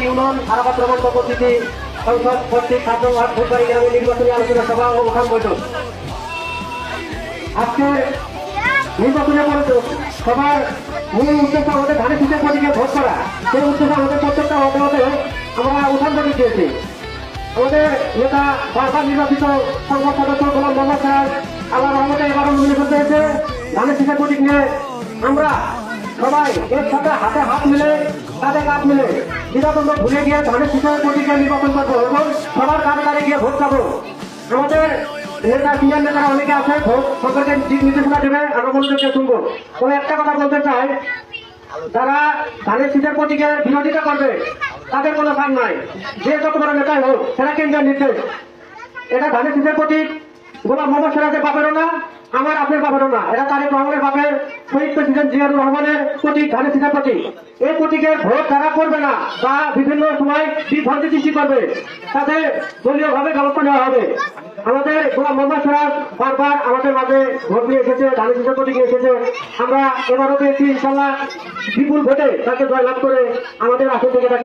Union Arafat Rahman পদ্ধতি সংসদ কর্তৃক ছাত্র ফুটবাড়ি গ্রামে নির্বাচনী আলোচনা সভা ও উঠান বৈঠক। আজকে নির্বাচনে সবার মূল উদ্দেশ্য আমাদের ধানের শীতের প্রতীকে ভোট করা। সেই উদ্দেশ্যে আমাদের প্রত্যেকটা হতে আমরা উঠান বৈঠক দিয়েছি। আমাদের নেতা বারবার নির্বাচিত সংসদ সদস্য গোলাম মোহাম্মদ সাহেব আল্লাহ রহমতে এবারও নির্বাচন হয়েছে ধানের শীতের প্রতীক নিয়ে। আমরা সবাই এর সাথে হাতে হাত মিলে কাঁধে কাঁধ মিলে দ্বিধাদ্বন্দ্ব ভুলে গিয়ে ধানের শীতের প্রতীকে নির্বাচন করবো এবং সবার কাঁধে কাঁধে গিয়ে ভোট পাবো। আমাদের নেতা সিনিয়র নেতারা অনেকে আছে, ভোট সরকারকে দিক নির্দেশনা দেবে, আমরা মনোযোগকে শুনবো। তবে একটা কথা বলতে চাই, যারা ধানের শীতের প্রতীকের বিরোধিতা করবে তাদের কোনো কাম নাই। যে যত বড় নেতাই হোক, সেটা কেন্দ্রের নির্দেশ। এটা ধানের শীতের প্রতীক গোলাম মোহাম্মদ সিরাজের বাপেরও না, আমার আপনার বাপেরও না। এটা তারেক রহমানের বাপের শহীদ প্রেসিডেন্ট জিয়াউর রহমানের প্রতীক, ধানের শীতের প্রতীক। এই প্রতীকের ভোট তারা করবে না বা বিভিন্ন সময় বিভ্রান্তি সৃষ্টি করবে, তাতে দলীয় ভাবে ব্যবস্থা নেওয়া হবে। আমাদের গোলাম মোহাম্মদ সিরাজ বারবার আমাদের মাঝে ভোট নিয়ে এসেছে, ধানের শীতের প্রতীক নিয়ে এসেছে। আমরা এবারও পেয়েছি ইনশাল্লাহ বিপুল ভোটে তাকে জয়লাভ করে আমাদের আসন থেকে